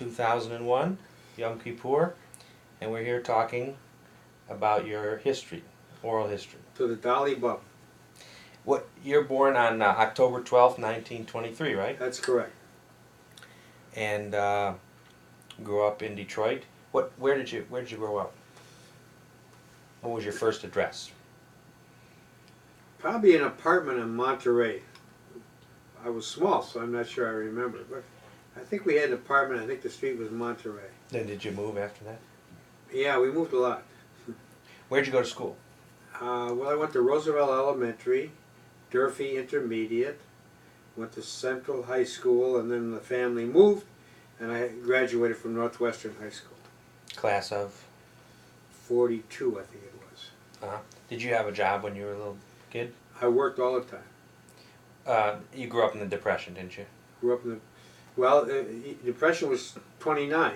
2001, Yom Kippur, and we're here talking about your history, oral history. To the Dolly Bub. What you're born on October 12th, 1923, right? That's correct. And grew up in Detroit. Where did you grow up? What was your first address? Probably an apartment in Monterey. I was small, so I'm not sure I remember. But I think we had an apartment. I think the street was Monterey. Then did you move after that? Yeah, we moved a lot. Where'd you go to school? Well, I went to Roosevelt Elementary, Durfee Intermediate, went to Central High School, and then the family moved, and I graduated from Northwestern High School. Class of? 42, I think it was. Did you have a job when you were a little kid? I worked all the time. You grew up in the Depression, didn't you? Grew up in the, well, Depression was 29.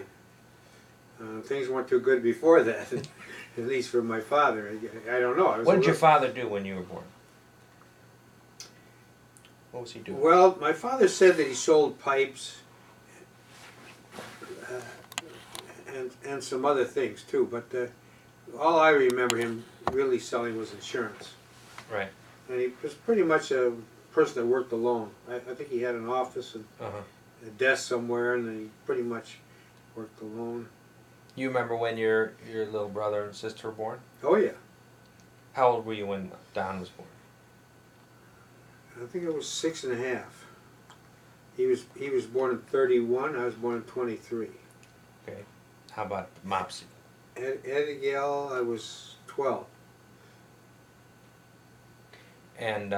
Things weren't too good before that, at least for my father. I don't know. What did your father do when you were born? What was he doing? Well, my father said that he sold pipes and some other things too, but all I remember him really selling was insurance. Right. And he was pretty much a person that worked alone. I think he had an office and a desk somewhere, and then he pretty much worked alone. You remember when your little brother and sister were born? Oh yeah. How old were you when Don was born? I think it was 6½. He was born in 31. I was born in 23. Okay. How about Mopsy? Abigail, I was 12. And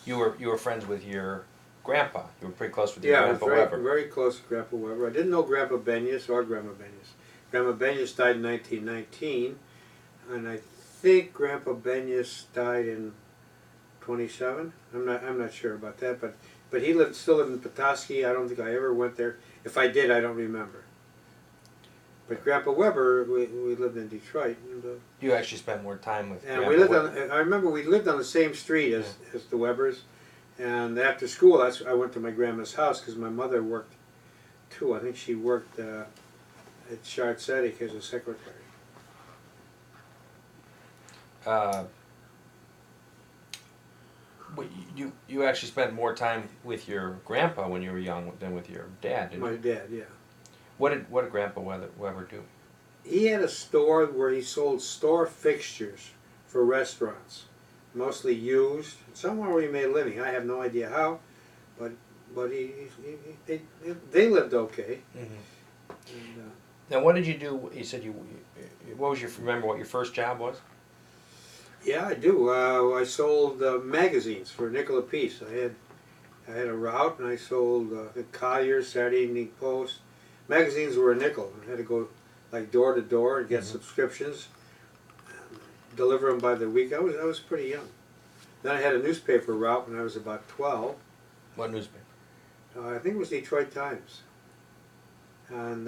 you were friends with your grandpa. You were pretty close with your grandpa I was Weber. very close to Grandpa Weber. I didn't know Grandpa Benyas or Grandma Benyas. Grandma Benyas died in 1919, and I think Grandpa Benyas died in 27. I'm not sure about that, but he still lived in Petoskey. I don't think I ever went there. If I did, I don't remember. But Grandpa Weber, we lived in Detroit. And, you actually spent more time with and Grandpa we lived Weber. on. I remember we lived on the same street as the Webers. And after school, I went to my grandma's house because my mother worked too. I think she worked at Shard Sadik as a secretary. You actually spent more time with your grandpa when you were young than with your dad, didn't you? My dad, yeah. What did Grandpa Weber do? He had a store where he sold store fixtures for restaurants, mostly used. Somewhere where he made a living. I have no idea how, but they lived okay. Mm-hmm. And, now, what did you do? You said what was remember what your first job was? yeah, I do. I sold magazines for a nickel apiece. I had a route, and I sold the Collier, Saturday Evening Post. Magazines were a nickel. I had to go like door to door and get subscriptions, deliver them by the week. I was pretty young. Then I had a newspaper route when I was about 12. What newspaper? I think it was Detroit Times, and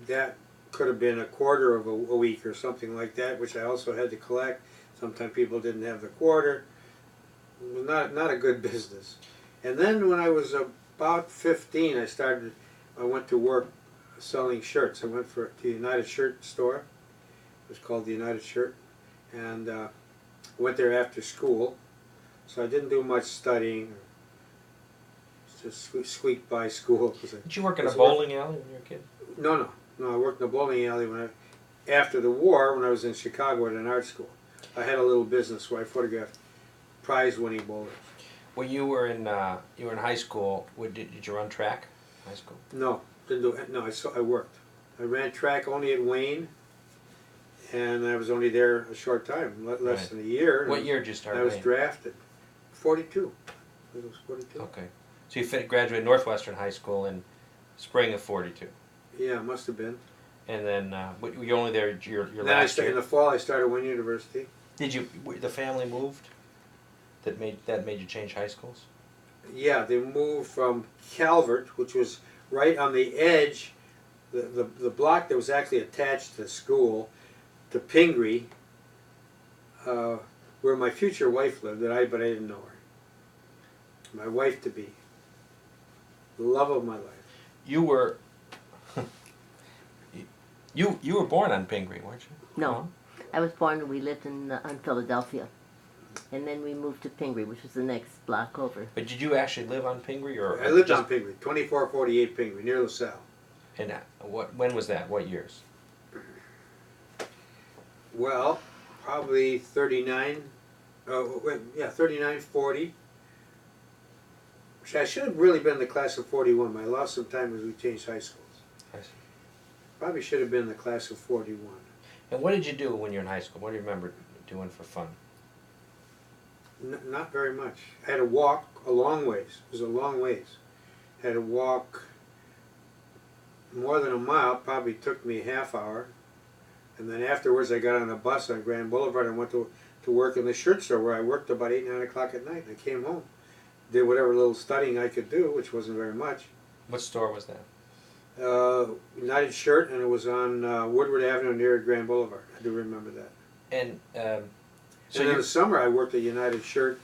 that could have been a quarter of a week or something like that, which I also had to collect. Sometimes people didn't have the quarter. It was not a good business. And then when I was about 15, I went to work selling shirts. I went to the United Shirt store. It was called the United Shirt, and went there after school. So I didn't do much studying. Just squeaked by school. Did you work in a bowling alley when you were a kid? No. I worked in a bowling alley after the war when I was in Chicago at an art school. I had a little business where I photographed prize-winning bowlers. When you were in high school, did you run track in high school? No, didn't do it. No, I worked. I ran track only at Wayne, and I was only there a short time, less than a year. What year did you start? I was drafted. 42. I was 42. Okay, so you graduated Northwestern High School in spring of '42. Yeah, it must have been. And then were you only there your Then last year? in the fall, I started Wayne University. Did the family moved? That made you change high schools? Yeah, they moved from Calvert, which was right on the edge, the block that was actually attached to the school, to Pingree, where my future wife lived, but I didn't know her. My wife to be love of my life. You were you were born on Pingree, weren't you? No, I was born. We lived in Philadelphia, and then we moved to Pingree, which was the next block over. But did you actually live on Pingree, or I lived just, on Pingree, 2448 Pingree, near LaSalle. And when was that? What years? Well, probably 39, 39, 40. I should have really been in the class of 41. I lost some time as we changed high schools. I see. Probably should have been in the class of 41. And what did you do when you were in high school? What do you remember doing for fun? Not very much. I had to walk a long ways. It was a long ways. I had to walk more than a mile. Probably took me a half hour. And then afterwards I got on a bus on Grand Boulevard and went to work in the shirt store where I worked about 8, 9 o'clock at night. I came home. Did whatever little studying I could do, which wasn't very much. What store was that? United Shirt, and it was on Woodward Avenue near Grand Boulevard. I do remember that. And So in the summer I worked at United Shirt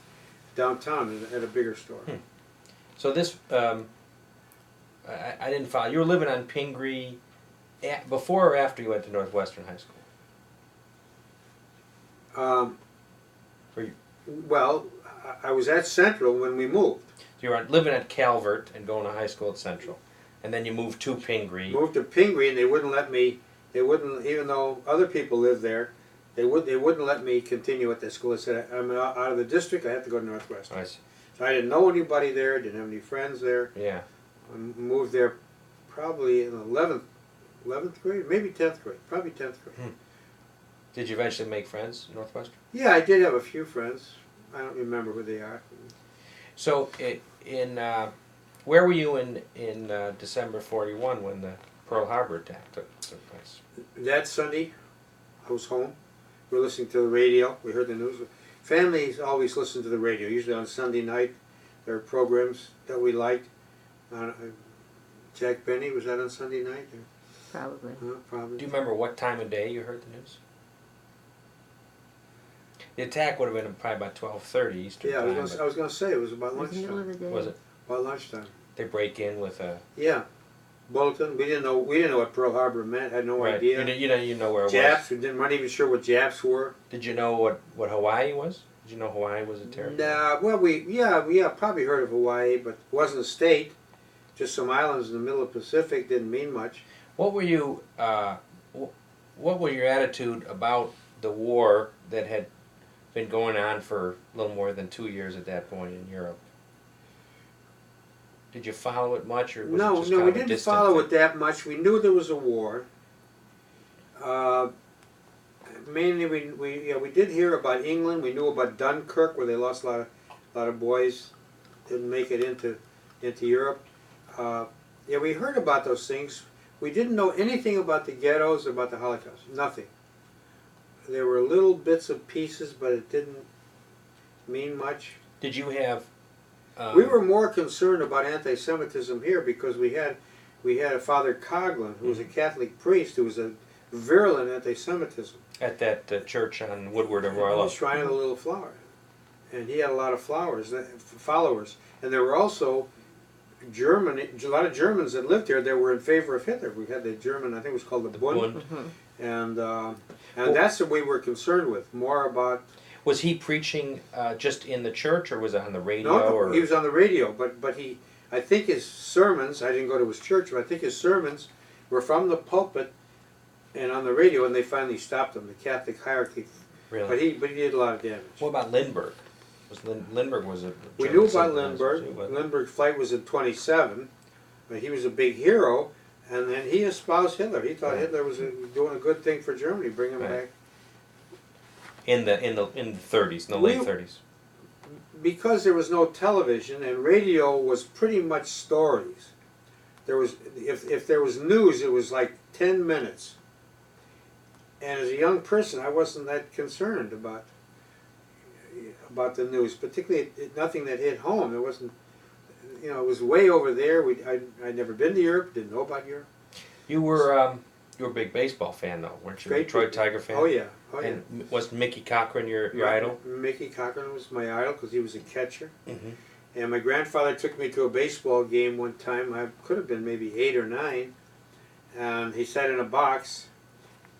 downtown at a bigger store. So this, I didn't follow. You were living on Pingree before or after you went to Northwestern High School? Were you, Well, I was at Central when we moved. you were living at Calvert and going to high school at Central, and then you moved to Pingree. Moved to Pingree, and they wouldn't let me. They wouldn't, even though other people lived there. They wouldn't let me continue at that school. They said I'm out of the district. I have to go to Northwestern. I see. So I didn't know anybody there. Didn't have any friends there. Yeah. I moved there probably in 11th grade, maybe 10th grade, probably 10th grade. Did you eventually make friends at Northwestern? Yeah, I did have a few friends. I don't remember who they are. So where were you in December '41 when the Pearl Harbor attack took place? That Sunday, I was home. We were listening to the radio. We heard the news. Families always listen to the radio. Usually on Sunday night, there are programs that we liked. Jack Benny, was that on Sunday night? Probably. Probably. Do you remember what time of day you heard the news? The attack would have been probably about 12:30 Eastern Yeah, time. I was going to say it was about It was the middle lunchtime. of the day. Was it? About lunchtime. They break in with a Yeah, bulletin. We didn't know what Pearl Harbor meant. Had no right. idea. You know where it Japs. was. We weren't even sure what Japs were. Did you know what Hawaii was? Did you know Hawaii was a territory? Nah. Well, we probably heard of Hawaii, but it wasn't a state. Just some islands in the middle of the Pacific. Didn't mean much. What were you? What was your attitude about the war that had been going on for a little more than 2 years at that point in Europe? Did you follow it much, or was it just kind we of a didn't distant follow thing? it that much. We knew there was a war. Mainly, we did hear about England. We knew about Dunkirk, where they lost a lot of boys, didn't make it into Europe. We heard about those things. We didn't know anything about the ghettos, about the Holocaust. Nothing. There were little bits of pieces, but it didn't mean much. Did you have? We were more concerned about anti-Semitism here because we had a Father Coughlin, who was a Catholic priest, who was a virulent anti-Semitism. At that church on Woodward and Royal The Oak. Shrine of the Little Flower, and he had a lot of followers, and there were also a lot of Germans that lived here that were in favor of Hitler. We had the German, I think it was called the Bund, and that's what we were concerned with, more about. Was he preaching just in the church, or was it on the radio? No, or? he was on the radio, but I think his sermons, I didn't go to his church, but I think his sermons were from the pulpit and on the radio, and they finally stopped him, the Catholic hierarchy. Really? But he did a lot of damage. What about Lindbergh? Lindbergh was a We German knew about sympathizer Lindbergh. too, wasn't he? Lindbergh's flight was in 27, but he was a big hero, and then he espoused Hitler. He thought Hitler was doing a good thing for Germany, bring him back. In the 30s, in the late 30s. Because there was no television and radio was pretty much stories. There was if there was news, it was like 10 minutes. And as a young person, I wasn't that concerned about the news, particularly nothing that hit home. It wasn't, it was way over there. I'd never been to Europe, didn't know about Europe. You were a big baseball fan, though, weren't you? Great Detroit Tiger fan. Oh yeah, And was Mickey Cochran your idol? Mickey Cochran was my idol because he was a catcher. Mm-hmm. And my grandfather took me to a baseball game one time. I could have been maybe 8 or 9. And he sat in a box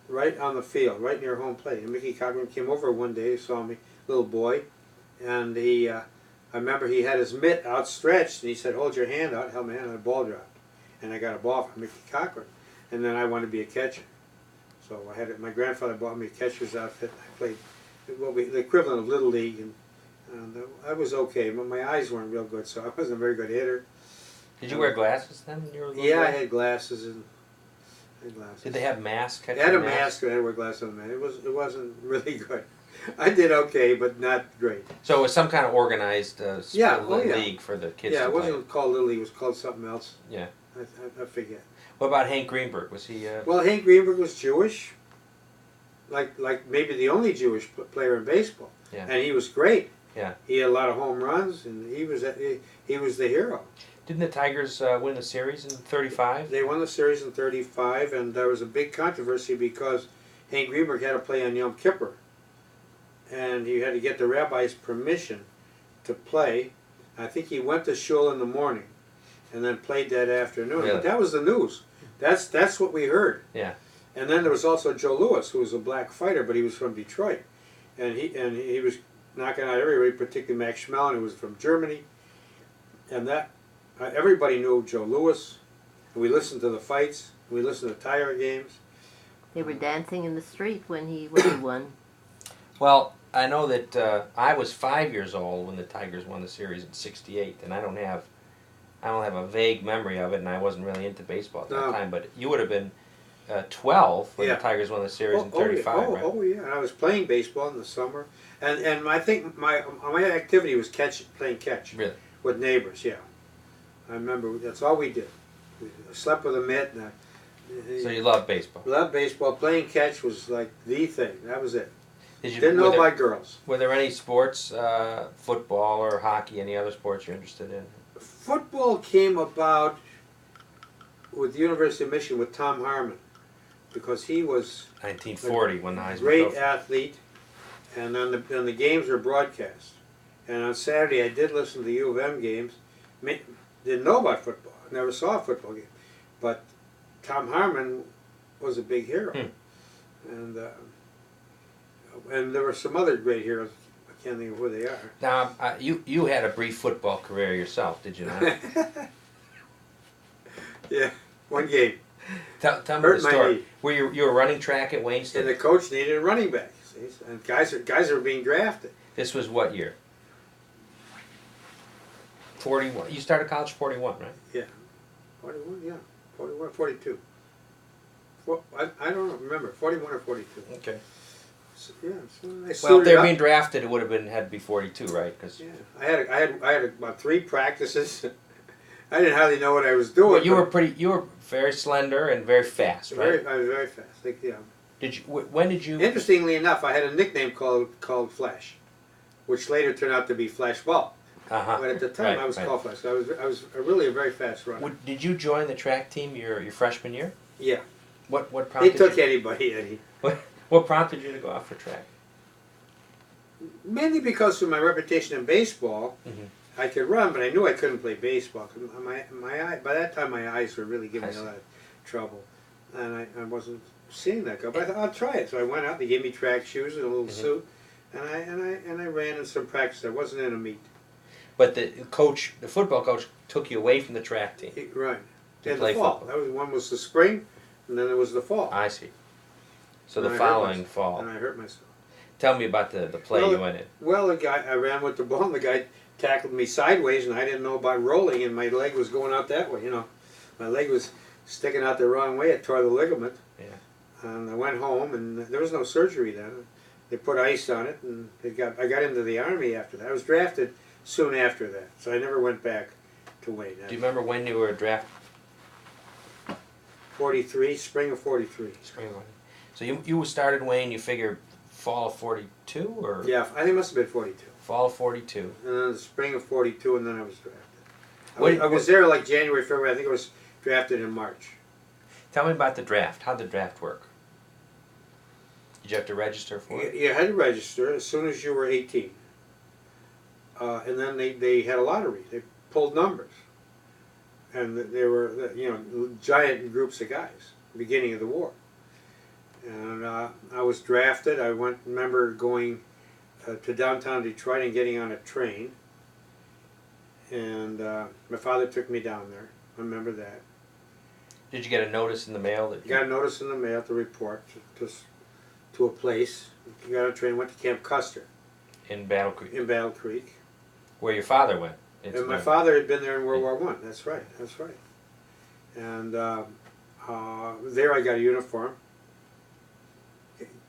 right on the field, right near home plate. And Mickey Cochran came over one day, saw me, little boy, and I remember he had his mitt outstretched, and he said, "Hold your hand out," held my hand, and a ball dropped. And I got a ball from Mickey Cochran. And then I wanted to be a catcher. So my grandfather bought me a catcher's outfit. I played the equivalent of Little League, and I was okay, but my eyes weren't real good, so I wasn't a very good hitter. Did you wear glasses then when you were a little Yeah, boy? I had glasses and. Glasses. Did they have masks? I had a mask and I had to wear glasses on that. It wasn't really good. I did okay, but not great. So it was some kind of organized league for the kids Yeah, to it play. wasn't called Little League. It was called something else. Yeah. I forget. What about Hank Greenberg? Was he? Well, Hank Greenberg was Jewish, like maybe the only Jewish player in baseball. Yeah. And he was great. Yeah. He had a lot of home runs, and he was the hero. Didn't the Tigers win the series in '35? They won the series in '35, and there was a big controversy because Hank Greenberg had to play on Yom Kippur, and he had to get the rabbi's permission to play. I think he went to shul in the morning, and then played that afternoon. Really? But that was the news. That's what we heard. Yeah. And then there was also Joe Louis, who was a black fighter, but he was from Detroit, and he was knocking out everybody, particularly Max Schmeling, who was from Germany, and that. Everybody knew Joe Louis, and we listened to the fights. We listened to Tiger games. They were dancing in the street when he won. Well, I know that I was 5 years old when the Tigers won the series in '68, and I don't have a vague memory of it, and I wasn't really into baseball at that time. But you would have been 12 when the Tigers won the series in '35, right? Oh yeah, and I was playing baseball in the summer, and I think my activity was playing catch. Really? With neighbors, yeah. I remember that's all we did. We slept with a mitt. So you love baseball? Loved baseball. Playing catch was like the thing. That was it. Didn't know about girls. Were there any sports, football or hockey, any other sports you're interested in? Football came about with the University of Michigan with Tom Harmon, because he was 1940 when the Heisman great Trophy. athlete, and then the games were broadcast. And on Saturday I did listen to the U of M games. Didn't know about football. Never saw a football game, but Tom Harmon was a big hero, and there were some other great heroes. I can't think of who they are. Now, you had a brief football career yourself, did you not? Yeah, one game. Tell me Hurt the my story. knee. Were you were running track at Wayne State? And the coach needed a running back. See? And guys are being drafted. This was what year? 41. You started college 41, right? Yeah, 41. Yeah, 41, 42. I don't remember 41 or 42. Okay. So, yeah. So I Well, if suited they're up. being drafted, it would have had to be 42, right? Because Yeah, I had about 3 practices. I didn't hardly know what I was doing. you were very slender and very fast, right? I was very fast. Yeah. When did you? Interestingly enough, I had a nickname called Flash, which later turned out to be Flash Ball. Uh-huh. But at the time, I was called Flash. I was really a very fast runner. Did you join the track team your freshman year? Yeah. What They prompted took you? anybody, Eddie. What prompted you to go out for track? Mainly because of my reputation in baseball. Mm-hmm. I could run, but I knew I couldn't play baseball. 'Cause by that time, my eyes were really giving me a lot of trouble, and I wasn't seeing that good. But I thought I'll try it. So I went out. They gave me track shoes and a little suit, and I ran in some practice. I wasn't in a meet. But the football coach, took you away from the track team. Right. To In play the fall. football. One was the spring, and then there was the fall. I see. So And the I hurt following myself. fall. And I hurt myself. Tell me about the play Well, you went in. Well, I ran with the ball, and the guy tackled me sideways, and I didn't know about rolling, and my leg was going out that way. My leg was sticking out the wrong way. It tore the ligament. Yeah. And I went home, and there was no surgery then. They put ice on it, and I got into the Army after that. I was drafted soon after that, so I never went back to Wayne. Do you remember when you were drafted? 43, spring of 43. Spring one. So you started Wayne. You figure fall of 42 or Yeah, I think it must have been 42. fall of 42. And then the spring of 42, and then I was drafted. What- I was there like January, February. I think I was drafted in March. Tell me about the draft. How'd the draft work? Did you have to register for it? You had to register as soon as you were 18. and then they had a lottery. They pulled numbers, and they were giant groups of guys. Beginning of the war, and I was drafted. I remember going to downtown Detroit and getting on a train, and my father took me down there. I remember that. Did you get a notice in the mail that you Got a notice in the mail to report to a place. Got on a train, went to Camp Custer in Battle Creek, in Battle Creek. where your father went? And my father had been there in World War I. That's right. That's right. And there I got a uniform.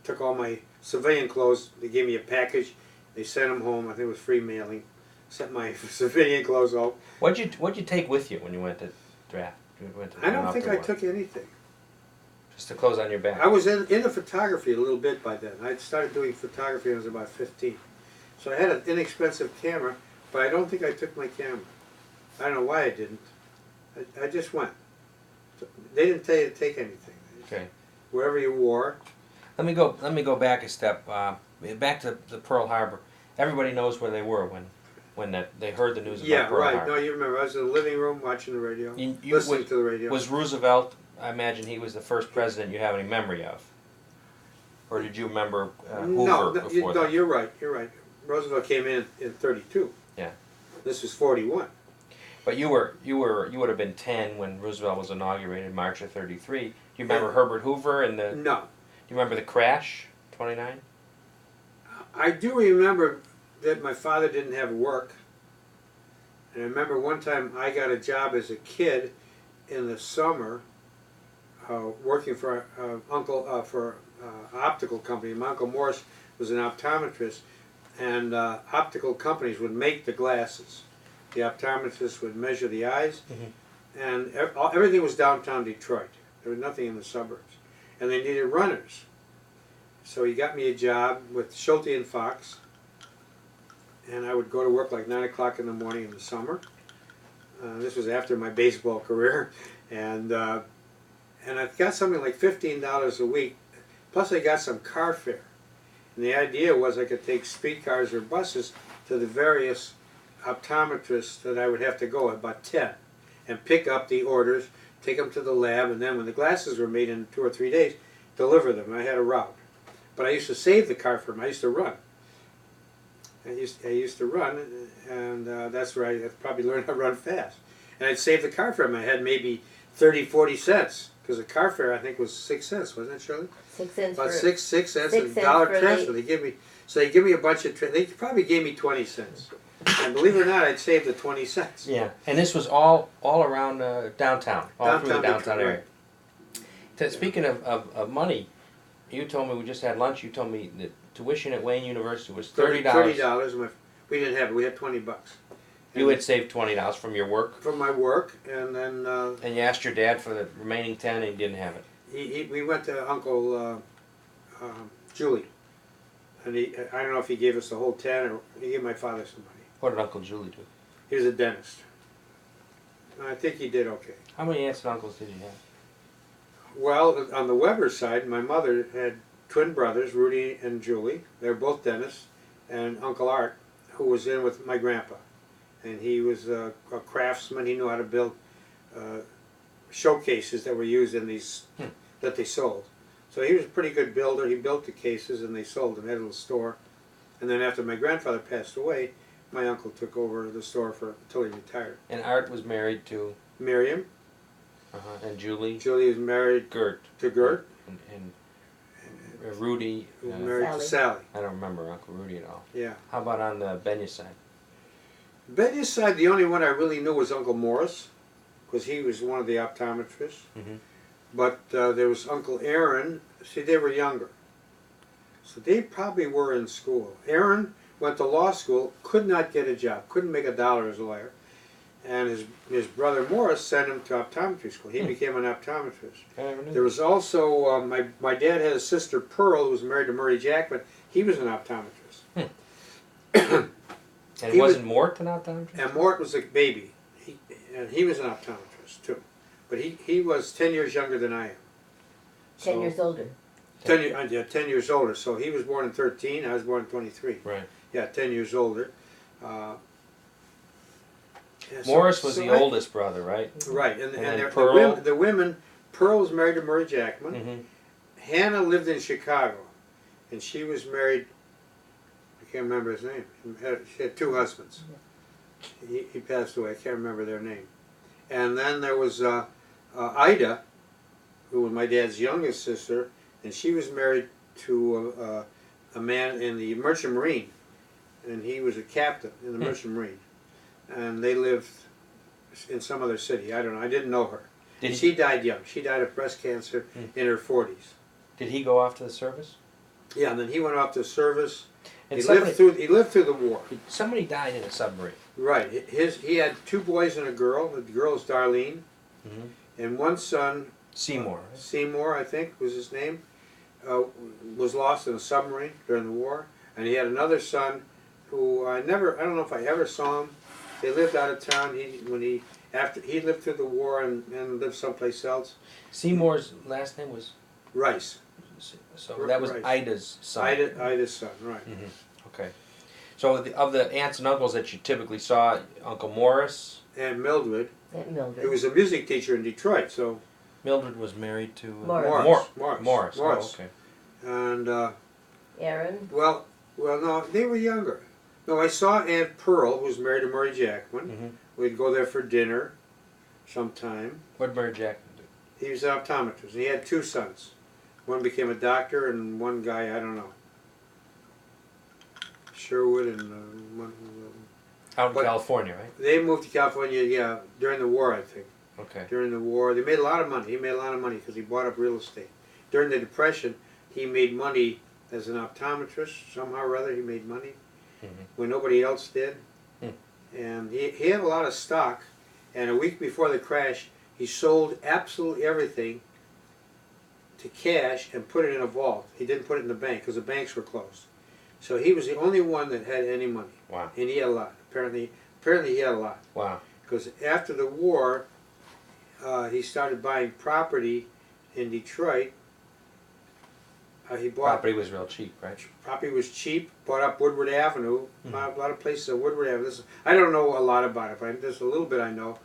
Took all my civilian clothes. They gave me a package. They sent them home. I think it was free mailing. Sent my civilian clothes home. What'd you take with you when you went to draft? I don't think I took anything. Just the clothes on your back. I was into photography a little bit by then. I started doing photography when I was about 15. So I had an inexpensive camera, but I don't think I took my camera. I don't know why I didn't. I just went. They didn't tell you to take anything. Okay. Wherever you wore. Let me go back a step. Back to the Pearl Harbor. Everybody knows where they were when they heard the news about Pearl Harbor. No, you remember. I was in the living room watching the radio, listening to the radio. Was Roosevelt? I imagine he was the first president you have any memory of. Or did you remember Hoover before that? No, you're right. You're right. Roosevelt came in 32. Yeah. This was 41. But you would have been 10 when Roosevelt was inaugurated, March of 33. Do you remember Herbert Hoover and the? No. Do you remember the crash, 29? I do remember that my father didn't have work, and I remember one time I got a job as a kid in the summer, working for optical company. My Uncle Morris was an optometrist, and optical companies would make the glasses. The optometrist would measure the eyes, and everything was downtown Detroit. There was nothing in the suburbs. And they needed runners. So he got me a job with Schulte and Fox, and I would go to work like 9 o'clock in the morning in the summer. This was after my baseball career, and I got something like $15 a week, plus I got some car fare. And the idea was I could take streetcars or buses to the various optometrists that I would have to go, about 10, and pick up the orders, take them to the lab, and then when the glasses were made in 2 or 3 days, deliver them. I had a route. But I used to save the car for them. I used to run. I used to run, and that's where I probably learned how to run fast. And I'd save the car fare. I had maybe 30, 40 cents, because the car fare, I think, was 6 cents, wasn't it, Shirley? 6 cents. About 6 cents and $1 transfer. They give me a bunch of. They probably gave me 20 cents. And believe it or not, I'd saved the 20 cents. Yeah, and this was all around downtown, all through the downtown area. Right. Speaking of money, you told me, we just had lunch, you told me that tuition at Wayne University was $30. $30. We didn't have it. We had $20. You had saved $20 from your work? From my work, and then... and you asked your dad for the remaining 10 and he didn't have it? We went to Uncle Julie. And I don't know if he gave us the whole 10 or he gave my father some money. What did Uncle Julie do? He was a dentist. I think he did okay. How many aunts and uncles did you have? Well, on the Weber side, my mother had twin brothers, Rudy and Julie. They were both dentists. And Uncle Art, who was in with my grandpa. And he was a craftsman. He knew how to build showcases that were used in these, that they sold. So he was a pretty good builder. He built the cases and they sold them. He had a little store. And then after my grandfather passed away, my uncle took over the store until he retired. And Art was married to? Miriam. And Julie? Julie was married to Gert. And Rudy? Was married to Sally. I don't remember Uncle Rudy at all. Yeah. How about on the Benyas side? Benyas side, the only one I really knew was Uncle Morris, because he was one of the optometrists. But there was Uncle Aaron. See, they were younger. So they probably were in school. Aaron went to law school, could not get a job, couldn't make $1 as a lawyer. And his brother Morris sent him to optometry school. He became an optometrist. There was also, my dad had a sister Pearl who was married to Murray Jackman. He was an optometrist. And wasn't Mort an optometrist? And Mort was a baby. He was an optometrist too. But he was 10 years younger than I am. 10 years older. 10 years older. So he was born in 13, I was born in 23. Right. Yeah, 10 years older. Yeah, Morris was the oldest brother, right? Right, and then Pearl. the women, Pearl was married to Murray Jackman. Mm-hmm. Hannah lived in Chicago, and she was married, I can't remember his name. She had two husbands. He passed away, I can't remember their name. And then there was Ida, who was my dad's youngest sister, and she was married to a man in the Merchant Marine, and he was a captain in the Merchant Marine. And they lived in some other city, I don't know, I didn't know her. She died young. She died of breast cancer in her 40s. Did he go off to the service? Yeah, and then he went off to service. And He lived through the war. Somebody died in a submarine. Right. He had two boys and a girl. The girl's Darlene, and one son, Seymour. Right? Seymour, I think was his name, was lost in a submarine during the war. And he had another son who I don't know if I ever saw him. They lived out of town. After he lived through the war and lived someplace else. Seymour's last name was Rice. So that was Rice. Ida's son. Ida's son, right. Okay. So of the aunts and uncles that you typically saw, Uncle Morris And Mildred, Aunt Mildred. who was a music teacher in Detroit, so Mildred was married to Morris. Morris. Oh, okay. And Aaron. well, no, they were younger. No, I saw Aunt Pearl, who was married to Murray Jackman. We'd go there for dinner sometime. What did Murray Jackman do? He was an optometrist. He had two sons. One became a doctor, and one guy, I don't know, Sherwood, and one. Out in California, right? They moved to California, yeah, during the war, I think. Okay. During the war, they made a lot of money. He made a lot of money because he bought up real estate. During the Depression, he made money as an optometrist. Somehow or other, he made money when nobody else did. And he had a lot of stock. And a week before the crash, he sold absolutely everything to cash and put it in a vault. He didn't put it in the bank because the banks were closed. So he was the only one that had any money. Wow. And he had a lot. Apparently he had a lot. Wow. Because after the war, he started buying property in Detroit. He bought Property was real cheap, right? property was cheap. Bought up Woodward Avenue. A lot of places on Woodward Avenue. I don't know a lot about it, but just a little bit I know.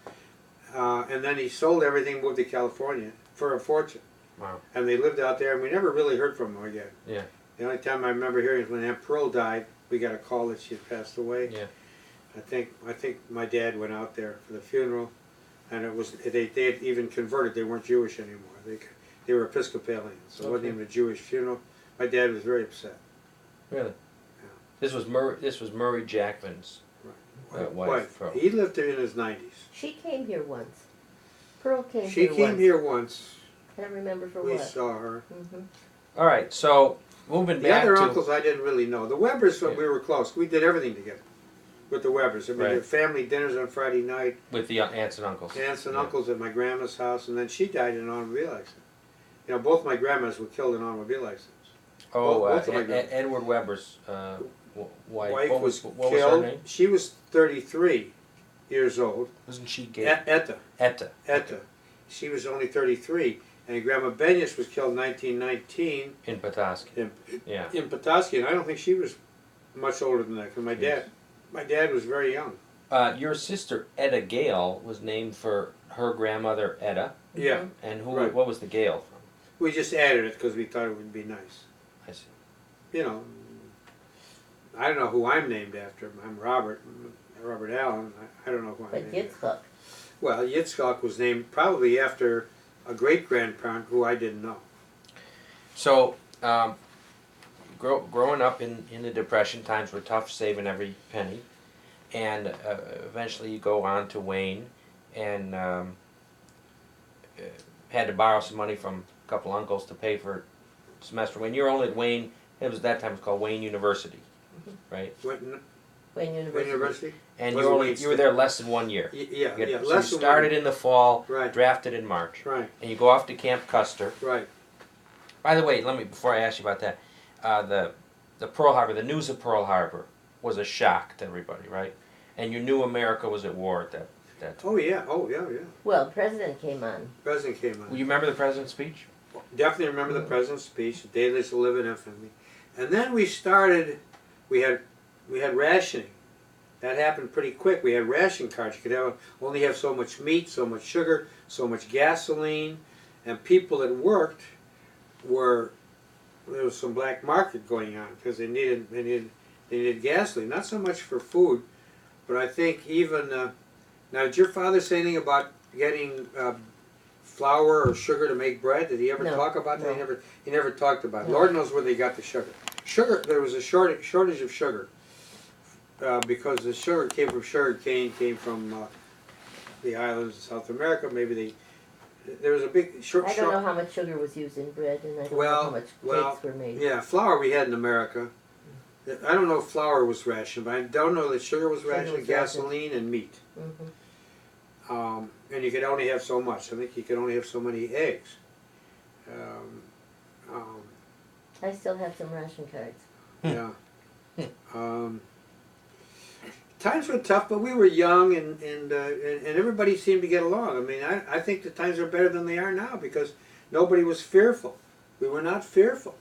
And then he sold everything, moved to California for a fortune. Wow. And they lived out there, and we never really heard from him again. Yeah. The only time I remember hearing is when Aunt Pearl died. We got a call that she had passed away. Yeah. I think my dad went out there for the funeral, and it was they had even converted. They weren't Jewish anymore. They were Episcopalians, so it wasn't even a Jewish funeral. My dad was very upset. Really? Yeah. This was Murray Jackman's wife. Pearl. He lived there in his 90s. She came here once. Pearl came She here came once. here once. I don't remember for We what. saw her. All right. So moving The back other to uncles I didn't really know. The Webbers, we were close. We did everything together with the Webbers. I mean, Right. the family dinners on Friday night. with the aunts and uncles. Aunts and uncles at my grandma's house, and then she died in an automobile accident. You know, both my grandmas were killed in automobile accidents. Oh, both of my grandmas. Edward Weber's wife. Wife What was was killed. her name? She was 33 years old. Wasn't she gay? Etta. Etta. She was only 33. And Grandma Benyas was killed in 1919 In Petoskey. Yeah. in Petoskey, and I don't think she was much older than that, because my dad was very young. Your sister Etta Gale was named for her grandmother Etta. Yeah. And Right. what was the Gale from? We just added it because we thought it would be nice. I see. You know, I don't know who I'm named after. I'm Robert Allen. I don't know who I'm But named after. Yitzchak. Well, Yitzchak was named probably after a great-grandparent who I didn't know. So, growing up in the Depression, times were tough, saving every penny, and eventually you go on to Wayne, and had to borrow some money from a couple uncles to pay for semester. When you were only at Wayne, it was that time it was called Wayne University, right? Wayne University. Wayne University? And Was it Wayne you were State? there less than 1 year. Yeah. So you Less than started one. in the fall, Right. drafted in March, Right. and you go off to Camp Custer. Right. By the way, before I ask you about that, the Pearl Harbor, the news of Pearl Harbor was a shock to everybody, right? And you knew America was at war at that time. Oh yeah. Well, the president came on. President came on. Will you remember the president's speech? Definitely remember the president's speech. The day they shall live in infamy. And then we had rationing. that happened pretty quick. We had ration cards. You could only have so much meat, so much sugar, so much gasoline, and people that worked there was some black market going on because they needed gasoline. Not so much for food, but I think even now. Did your father say anything about getting flour or sugar to make bread? Did he ever talk about that? No. He never talked about it. No. Lord knows where they got the sugar. There was a shortage of sugar because the sugar came from sugar cane, came from the islands of South America. Maybe there was a big I don't know how much sugar was used in bread, and I don't know how much cakes were made. Yeah, flour we had in America. I don't know if flour was rationed, but I don't know that sugar was rationed, gasoline, and meat. Mm-hmm. And you could only have so much. I think you could only have so many eggs. I still have some ration cards. Yeah. Times were tough, but we were young, and everybody seemed to get along. I mean, I think the times are better than they are now because nobody was fearful. We were not fearful.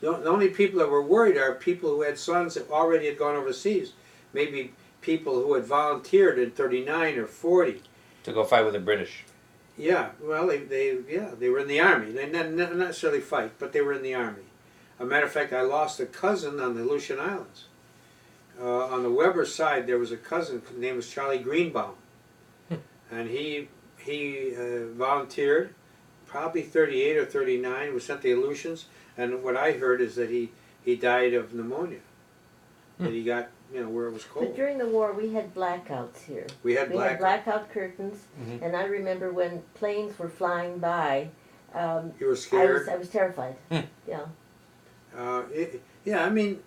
The only people that were worried are people who had sons that already had gone overseas. Maybe people who had volunteered in 39 or 40. To go fight with the British. Yeah, well, they were in the army. They didn't necessarily fight, but they were in the army. As a matter of fact, I lost a cousin on the Aleutian Islands. On the Weber side, there was a cousin. His name was Charlie Greenbaum, and he volunteered, probably 38 or 39. Was sent to the Aleutians, and what I heard is that he died of pneumonia. That he got where it was cold. But during the war, we had blackouts here. We had blackout curtains, and I remember when planes were flying by. You were scared. I was terrified. Yeah. I mean,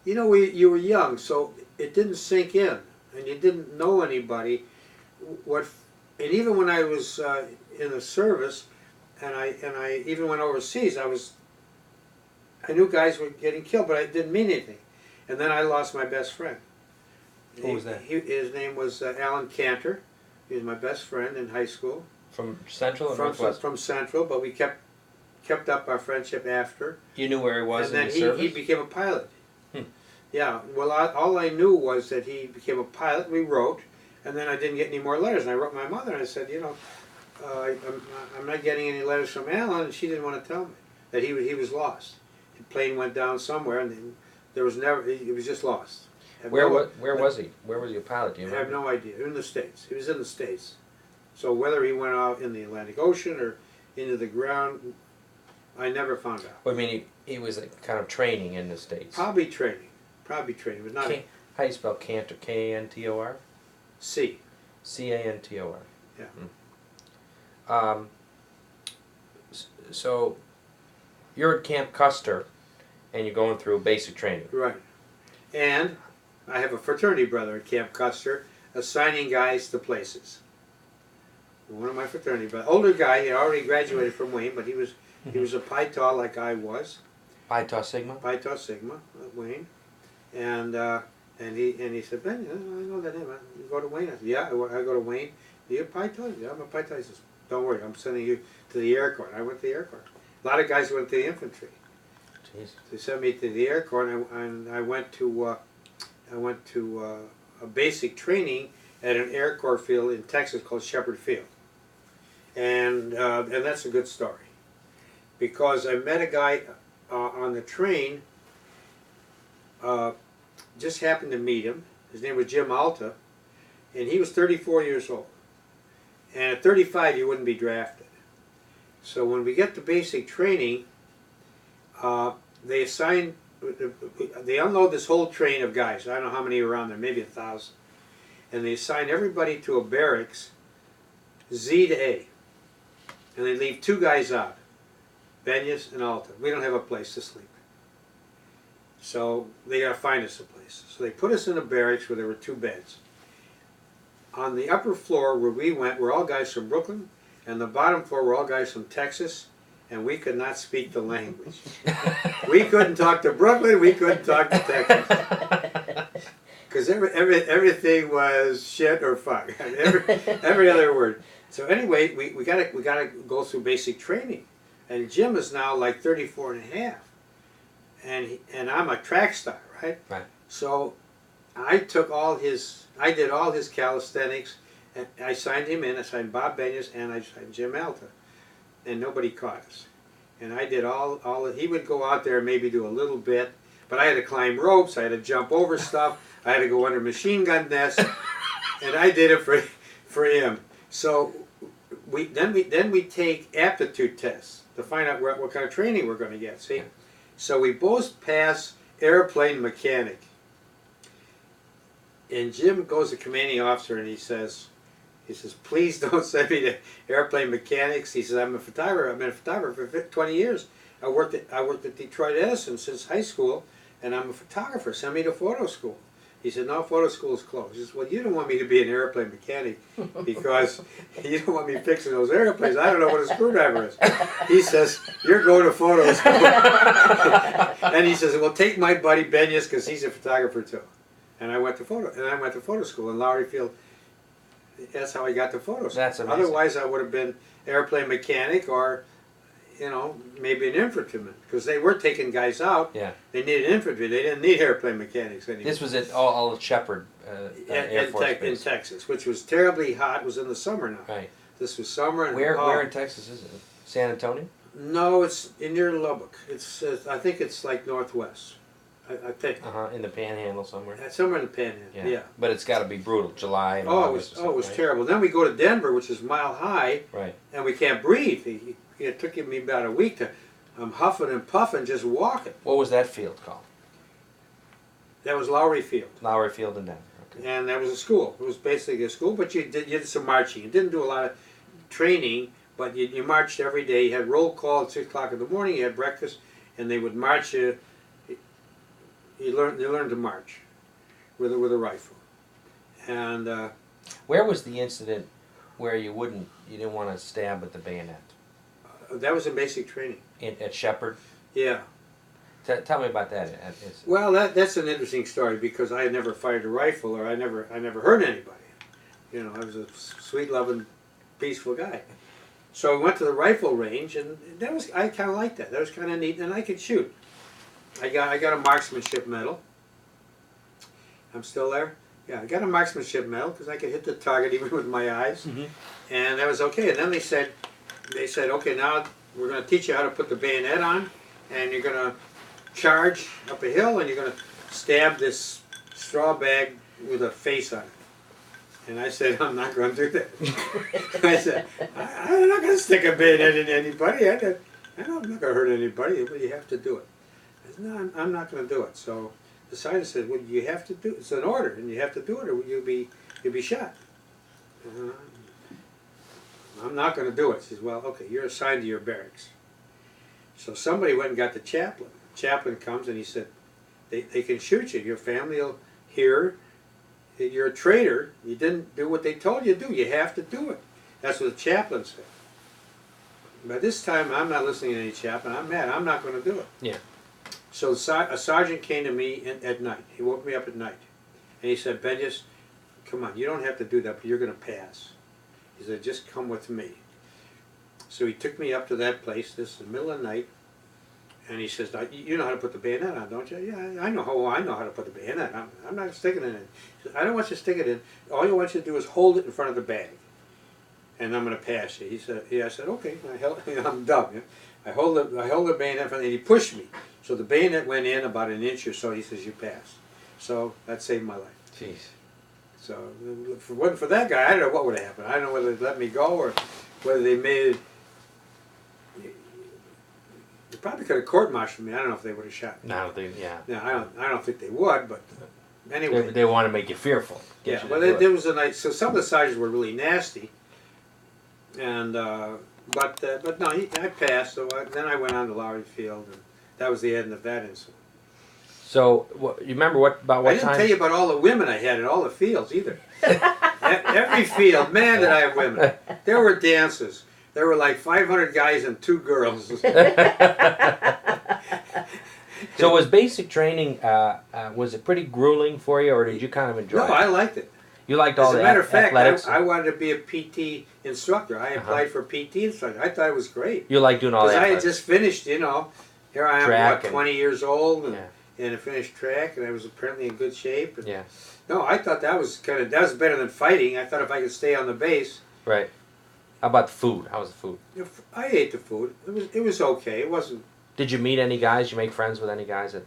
you were young, so it didn't sink in, and you didn't know anybody. And even when I was in the service, and I even went overseas, I knew guys were getting killed, but it didn't mean anything. And then I lost my best friend. Who was that? His name was Alan Cantor. He was my best friend in high school. From Central or Northwest? From Central, but we kept up our friendship after. You knew where he was in the service? And then he became a pilot. Yeah, well, all I knew was that he became a pilot. We wrote, and then I didn't get any more letters. And I wrote my mother, and I said, I'm not getting any letters from Alan, and she didn't want to tell me that he was lost. The plane went down somewhere, and there was never. He was just lost. Where was he? Where was he a pilot? Do you remember? I have no idea. In the States. He was in the States. So whether he went out in the Atlantic Ocean or into the ground, I never found out. Well, I mean, he was kind of training in the States. Probably training. But not. How do you spell Cantor? K-A-N-T-O-R? C. C-A-N-T-O-R. Yeah. So you're at Camp Custer, and you're going through basic training. Right. And I have a fraternity brother at Camp Custer assigning guys to places. One of my fraternity brothers, older guy, he had already graduated from Wayne, but he was a Pi Tau like I was. Pi Tau Sigma? Pi Tau Sigma at Wayne. And he said, Ben, I know that name. You go to Wayne? I said, yeah, I go to Wayne. You're Pi Tau? Yeah, I'm a Pi Tau. He says, don't worry, I'm sending you to the Air Corps. I went to the Air Corps. A lot of guys went to the infantry. Jeez. They sent me to the Air Corps, and I went to a basic training at an Air Corps field in Texas called Shepherd Field, and that's a good story, because I met a guy on the train. Just happened to meet him. His name was Jim Alta, and he was 34 years old. And at 35, you wouldn't be drafted. So when we get to basic training, they unload this whole train of guys. I don't know how many were on there, maybe 1,000. And they assign everybody to a barracks, Z to A. And they leave 2 guys out, Benyas and Alta. We don't have a place to sleep. So they got to find us a place. So they put us in a barracks where there were 2 beds. On the upper floor where we went were all guys from Brooklyn, and the bottom floor were all guys from Texas, and we could not speak the language. We couldn't talk to Brooklyn, we couldn't talk to Texas. Because everything was shit or fuck. Every other word. So anyway, we gotta go through basic training. And Jim is now like 34 and a half. And I'm a track star, right? Right. So I took I did all his calisthenics, and I signed him in. I signed Bob Benyas and I signed Jim Alta, and nobody caught us. And I did he would go out there and maybe do a little bit, but I had to climb ropes, I had to jump over stuff, I had to go under machine gun nests, and I did it for him. So then we take aptitude tests to find out what kind of training we're going to get, see? So we both pass airplane mechanic. And Jim goes to commanding officer and he says, please don't send me to airplane mechanics. He says, I'm a photographer. I've been a photographer for 20 years. I worked at Detroit Edison since high school, and I'm a photographer. Send me to photo school. He said, no, photo school is closed. He says, well, you don't want me to be an airplane mechanic because you don't want me fixing those airplanes. I don't know what a screwdriver is. He says, you're going to photo school. And he says, well, take my buddy Benyas because he's a photographer too. And I went to photo school in Lowry Field. That's how I got to photo school. That's amazing. Otherwise, I would have been airplane mechanic or, maybe an infantryman, because they were taking guys out. Yeah. They needed infantry. They didn't need airplane mechanics anymore. This was at all Shepherd Air Force Base. In Texas, which was terribly hot. It was in the summer now. Right. This was summer. And Where in Texas is it? San Antonio? No, it's near Lubbock. It's I think it's like northwest. I think. In the Panhandle somewhere. Somewhere in the Panhandle. Yeah. But it's got to be brutal. July. And August it was terrible. Then we go to Denver, which is mile high. Right. And we can't breathe. It took me about a week to. I'm huffing and puffing, just walking. What was that field called? That was Lowry Field. Lowry Field in Denver. Okay. And that was a school. It was basically a school, but you did some marching. You didn't do a lot of training, but you marched every day. You had roll call at 6 o'clock in the morning. You had breakfast, and they would march you. You learned to march with a rifle. And where was the incident where you didn't want to stab with the bayonet? That was in basic training. At Shepherd? Yeah. Tell me about that. Well, that's an interesting story because I had never fired a rifle or I never hurt anybody. I was a sweet, loving, peaceful guy. So I went to the rifle range, and I kind of liked that. That was kind of neat, and I could shoot. I got a marksmanship medal. I'm still there. Yeah, I got a marksmanship medal because I could hit the target even with my eyes, and that was okay. And then they said, okay, now we're going to teach you how to put the bayonet on, and you're going to charge up a hill, and you're going to stab this straw bag with a face on it. And I said, I'm not going to do that. I said, I'm not going to stick a bayonet in anybody. I'm not going to hurt anybody, but you have to do it. I said, no, I'm not going to do it. So the sergeant said, well, you have to do it. It's an order, and you have to do it, or you'll be shot. I'm not going to do it. She says, well, okay, you're assigned to your barracks. So somebody went and got the chaplain. The chaplain comes and he said, they can shoot you. Your family will hear that you're a traitor. You didn't do what they told you to do. You have to do it. That's what the chaplain said. By this time, I'm not listening to any chaplain. I'm mad. I'm not going to do it. Yeah. So a sergeant came to me at night. He woke me up at night. And he said, Benyas, come on, you don't have to do that, but you're going to pass. He said, just come with me. So he took me up to that place. This is the middle of the night. And he says, you know how to put the bayonet on, don't you? Yeah, I know how to put the bayonet on. I'm not sticking it in. He said, I don't want you to stick it in. All you want you to do is hold it in front of the bag. And I'm going to pass you. He said, yeah, I said, okay. I'm dumb. Yeah? I hold the bayonet in front, and he pushed me. So the bayonet went in about an inch or so. He says, you passed. So that saved my life. Jeez. So if it wasn't for that guy, I don't know what would have happened. I don't know whether they let me go or whether they made it. They probably could have court-martialed me. I don't know if they would have shot me. No, I don't think they would, but anyway. They want to make you fearful. Yeah, well, there was a night. So some of the sergeants were really nasty, and but no, I passed. So then I went on to Lowry Field, and that was the end of that incident. So you remember about what time? I didn't tell you about all the women I had at all the fields either. Every field, man, did I have women. There were dances. There were like 500 guys and 2 girls. So was basic training, was it pretty grueling for you, or did you kind of enjoy it? No, I liked it. You liked all the athletics? As a matter of fact, I wanted to be a PT instructor. I applied for PT instructor. I thought it was great. You like doing all that? Because I had just finished, here I am, Track 20 years old, and and I finished track, and I was apparently in good shape. And Yeah. no, I thought that was better than fighting. I thought if I could stay on the base. Right. How about the food? How was the food? I ate the food. It was okay. It wasn't. Did you meet any guys? You make friends with any guys that,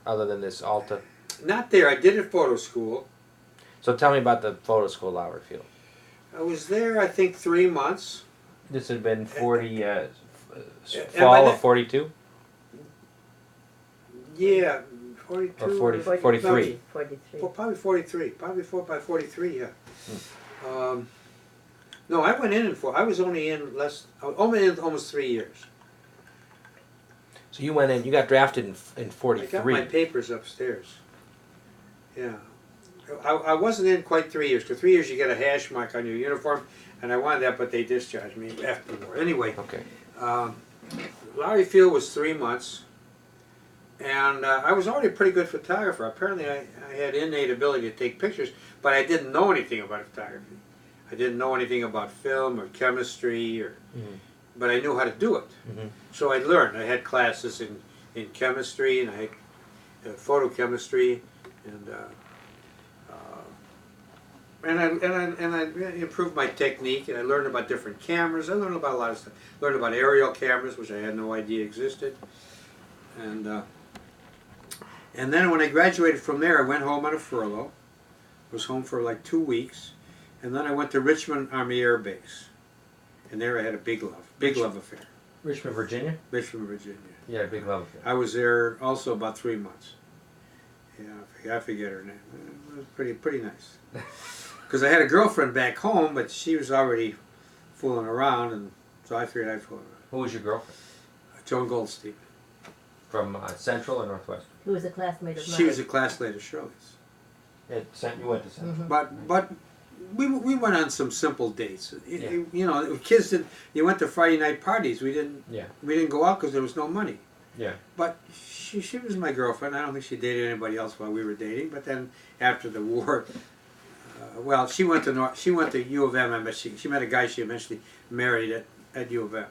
other than this Alta? Not there. I did at photo school. So tell me about the photo school, Lowry Field. I was there, I think, 3 months. This had been 40, by fall that- of 42? Yeah, 42 Or 40, 43? 43. Well, probably 43. Probably by 43. Yeah. No, I went in for. I was only in almost 3 years. So you went in, you got drafted in I got 43. my papers upstairs. Yeah. I wasn't in quite 3 years. Because 3 years you get a hash mark on your uniform, and I wanted that, but they discharged me after the war. Anyway, Okay. Lowry Field was 3 months, and I was already a pretty good photographer. Apparently, I had innate ability to take pictures, but I didn't know anything about photography. I didn't know anything about film or chemistry, but I knew how to do it. So I learned. I had classes in chemistry, and I had photochemistry, and I improved my technique, and I learned about different cameras. I learned about a lot of stuff. Learned about aerial cameras, which I had no idea existed, and then when I graduated from there, I went home on a furlough. Was home for like 2 weeks, and then I went to Richmond Army Air Base, and there I had a big love affair. Richmond, Virginia? Richmond, Virginia. Yeah, big love affair. I was there also about 3 months. Yeah, I forget her name. It was pretty nice. Because I had a girlfriend back home, but she was already fooling around, and so I figured I'd fool around. Who was your girlfriend? Joan Goldstein. From Central or Northwest? Who was a classmate of mine. She was a classmate of Shirley's. You went to Central. But we went on some simple dates. You know, kids did. You went to Friday night parties. We didn't go out because there was no money. Yeah. But she was my girlfriend. I don't think she dated anybody else while we were dating. But then after the war, well, she went to U of M. I met she met a guy she eventually married at U of M.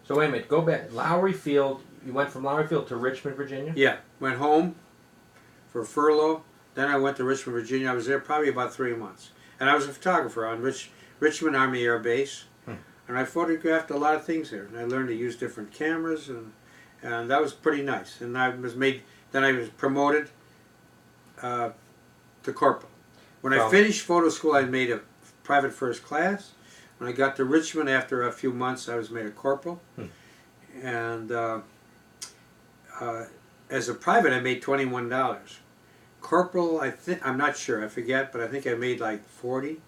So wait a minute. Go back. Lowry Field. You went from Lowry Field to Richmond, Virginia. Yeah, went home for furlough. Then I went to Richmond, Virginia. I was there probably about 3 months, and I was a photographer on Richmond Army Air Base, and I photographed a lot of things there. And I learned to use different cameras, and that was pretty nice. And then I was promoted to corporal. When I finished photo school, I made a private first class. When I got to Richmond after a few months, I was made a corporal, and as a private, I made $21. Corporal, I'm not sure, I forget, but I think I made like 40,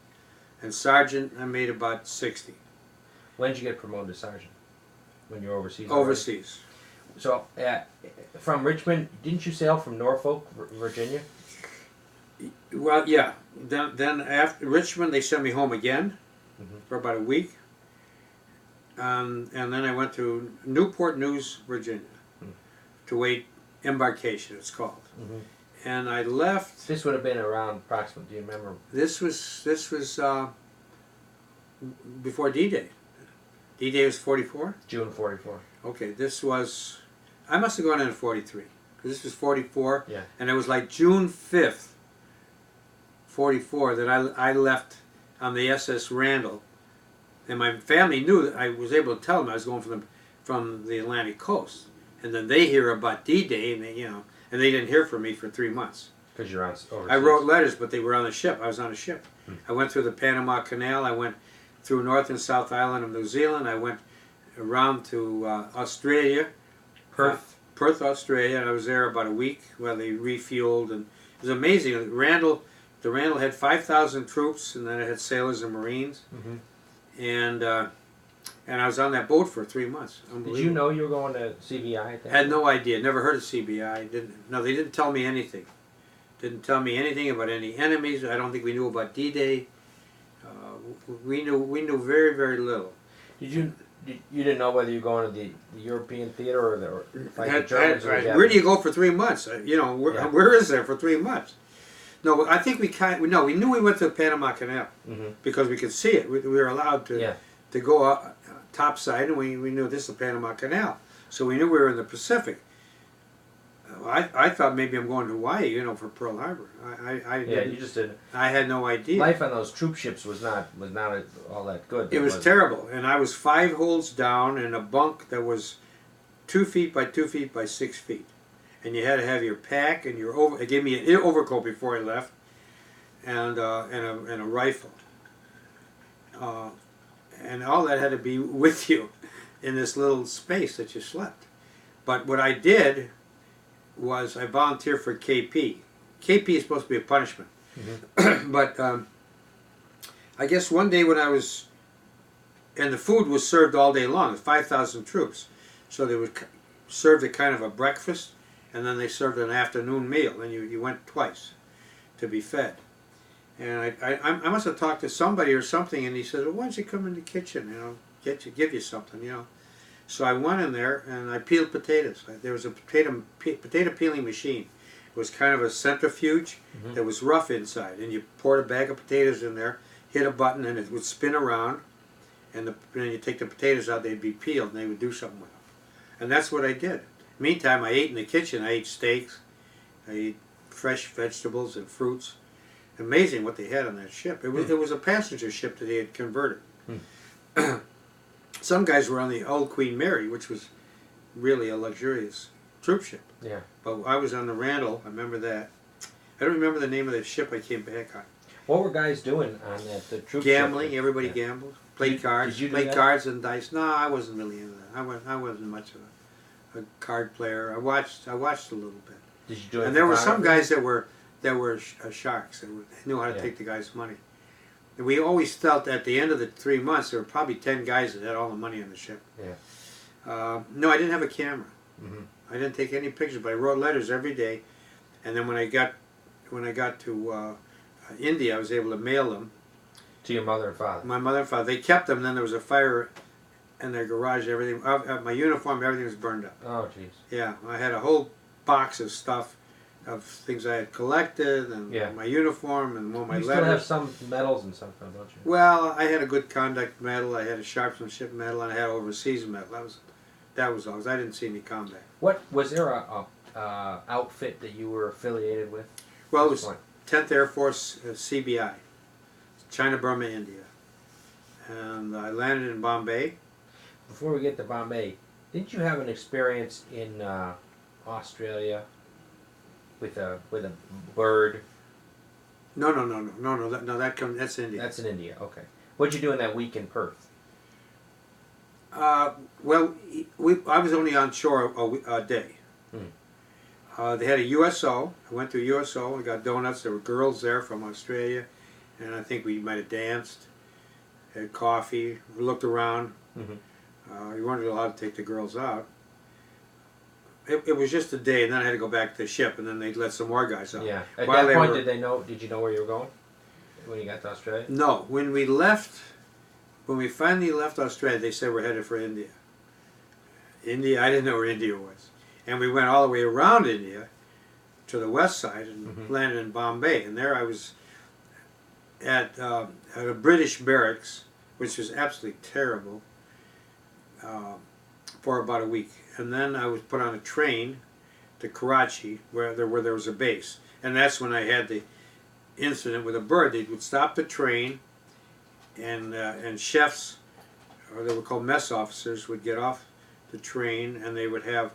and sergeant, I made about 60. When did you get promoted to sergeant? When you were overseas? Overseas. So, from Richmond, didn't you sail from Norfolk, Virginia? Well, yeah. Then after Richmond, they sent me home again for about a week, and then I went to Newport News, Virginia, to wait embarkation. It's called. And I left. This would have been around approximately. Do you remember? This was before D-Day. D-Day was 44. June 44. Okay, this was. I must have gone in 43 because this was 44. Yeah. And it was like June 5th, 44, that I left on the SS Randall, and my family knew that I was able to tell them I was going from the Atlantic coast, and then they hear about D-Day, and they didn't hear from me for 3 months. Because you're overseas. I wrote letters, but they were on the ship. I was on a ship. I went through the Panama Canal. I went through North and South Island of New Zealand. I went around to Australia, Perth, Australia, and I was there about a week while they refueled, and it was amazing. The Randall had 5,000 troops, and then it had sailors and Marines, and I was on that boat for 3 months. Did you know you were going to CBI? I had no idea. Never heard of CBI. They didn't tell me anything. Didn't tell me anything about any enemies. I don't think we knew about D-Day. We knew very, very little. You didn't know whether you were going to the European theater or the Germans? Where do you go for 3 months? Where is there for 3 months? No, I think we knew we went to the Panama Canal because we could see it. We were allowed to go topside, and we knew this is the Panama Canal. So we knew we were in the Pacific. I thought maybe I'm going to Hawaii, you know, for Pearl Harbor. Yeah, you just didn't. I had no idea. Life on those troop ships was not all that good. It was terrible, and I was 5 holes down in a bunk that was 2 feet by 2 feet by 6 feet, and you had to have your pack and your over. It gave me an overcoat before I left, and a rifle, and all that had to be with you in this little space that you slept. But what I did was I volunteered for KP. KP is supposed to be a punishment. Mm-hmm. But I guess one day when I was, and the food was served all day long, 5,000 troops. So they would serve a kind of a breakfast, and then they served an afternoon meal, and you went twice to be fed. And I must have talked to somebody or something, and he said, well, why don't you come in the kitchen, you know, give you something, you know. So I went in there and I peeled potatoes. There was a potato peeling machine. It was kind of a centrifuge that was rough inside, and you poured a bag of potatoes in there, hit a button, and it would spin around, and then you take the potatoes out, they'd be peeled, and they would do something with them. And that's what I did. Meantime, I ate in the kitchen. I ate steaks, I ate fresh vegetables and fruits. Amazing what they had on that ship. It was a passenger ship that they had converted. Some guys were on the old Queen Mary, which was really a luxurious troop ship. Yeah. But I was on the Randall. I remember that. I don't remember the name of the ship I came back on. What were guys doing on the troop Gambling. ship? Everybody gambled. Played cards. Did you do played that? Cards and dice. No, I wasn't really into that. I wasn't much of a card player. I watched a little bit. Did you do it? And there were some guys that were sharks. They knew how to take the guy's money. And we always felt at the end of the 3 months there were probably 10 guys that had all the money on the ship. Yeah. No, I didn't have a camera. Mm-hmm. I didn't take any pictures, but I wrote letters every day. And then when I got to India, I was able to mail them to your mother and father. My mother and father. They kept them. Then there was a fire in their garage. Everything, my uniform, everything was burned up. Oh, jeez. Yeah, I had a whole box of stuff, of things I had collected, and my uniform, and all my letters. You still have some medals and stuff, don't you? Well, I had a good conduct medal. I had a sharpsmanship medal, and I had an overseas medal. That was all. I didn't see any combat. What was there a outfit that you were affiliated with? Well, it was 10th Air Force CBI, China, Burma, India, and I landed in Bombay. Before we get to Bombay, didn't you have an experience in Australia with a bird? No. That's India. That's in India. Okay. What'd you do in that week in Perth? Well, I was only on shore a day. They had a USO. I went to a USO. I got donuts. There were girls there from Australia, and I think we might have danced, had coffee, looked around. You weren't allowed to take the girls out. It was just a day, and then I had to go back to the ship, and then they let some more guys out. Yeah. At that point, did you know where you were going when you got to Australia? No. When we finally left Australia, they said we're headed for India. I didn't know where India was. And we went all the way around India to the west side and landed in Bombay. And there I was at a British barracks, which was absolutely terrible, for about a week. And then I was put on a train to Karachi, where there was a base. And that's when I had the incident with a bird. They would stop the train, and chefs, or they were called mess officers, would get off the train, and they would have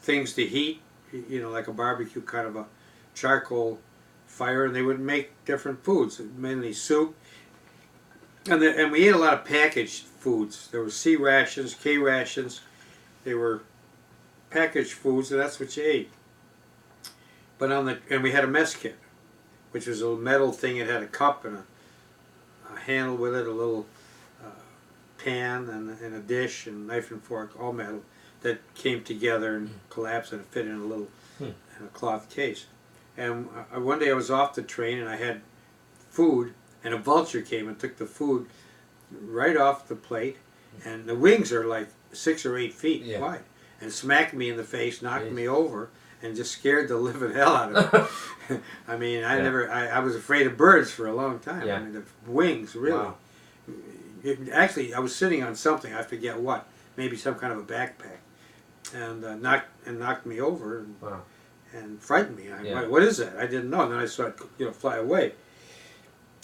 things to heat, you know, like a barbecue, kind of a charcoal fire, and they would make different foods, mainly soup. And we ate a lot of packaged foods. There were C rations, K rations. They were packaged foods, and that's what you ate. But and we had a mess kit, which was a metal thing. It had a cup and a handle with it, a little pan and a dish and knife and fork, all metal, that came together and collapsed, and it fit in a little in a cloth case. And one day I was off the train and I had food, and a vulture came and took the food right off the plate, and the wings are like 6 or 8 feet wide, and smacked me in the face, knocked me over, and just scared the living hell out of me. I mean, I was afraid of birds for a long time. I mean, the wings, really. Wow. Actually, I was sitting on something, I forget what, maybe some kind of a backpack, and knocked me over and, Wow. and frightened me. Yeah. What is that? I didn't know. And then I saw it, fly away.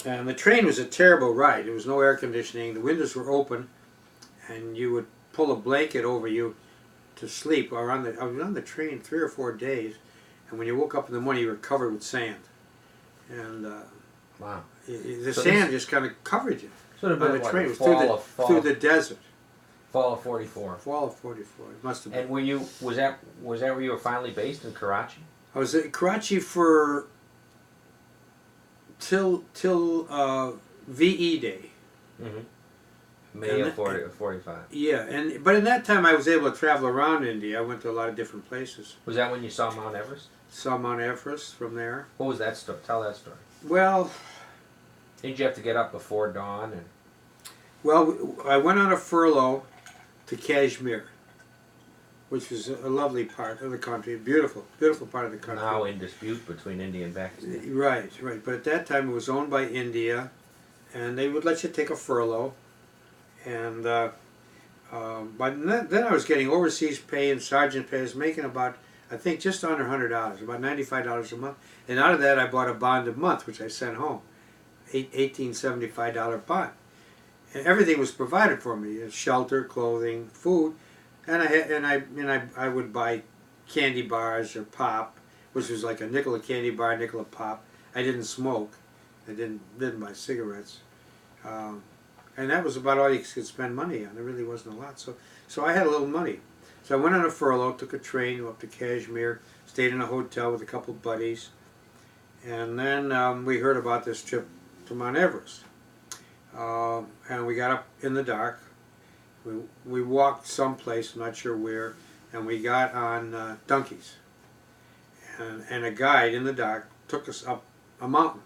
And the train was a terrible ride. There was no air conditioning. The windows were open, and you would pull a blanket over you to sleep. I was on the train 3 or 4 days, and when you woke up in the morning, you were covered with sand. And Wow. the So sand just kind of covered you. Sort of On been the like train. It was fall through the desert. Fall of '44. Fall of '44. It must have been. And was that where you were finally based, in Karachi? I was in Karachi for till VE Day. Mm-hmm. May of 45. Yeah, but in that time I was able to travel around India. I went to a lot of different places. Was that when you saw Mount Everest? Saw Mount Everest from there. What was that story? Tell that story. Well, Did you have to get up before dawn? I went on a furlough to Kashmir, which is a lovely part of the country, a beautiful part of the country. Now in dispute between India and Pakistan. Right. But at that time it was owned by India, and they would let you take a furlough. And but then I was getting overseas pay and sergeant pay. I was making about, I think, just under $100, about $95 a month. And out of that, I bought a bond a month, which I sent home, $1875 bond. And everything was provided for me: shelter, clothing, food, and I would buy candy bars or pop, which was like a nickel a candy bar, nickel a pop. I didn't smoke. I didn't buy cigarettes. And that was about all you could spend money on. There really wasn't a lot. So I had a little money. So I went on a furlough, took a train up to Kashmir, stayed in a hotel with a couple of buddies, and then we heard about this trip to Mount Everest. And we got up in the dark. We walked someplace, I'm not sure where, and we got on donkeys. And a guide in the dark took us up a mountain.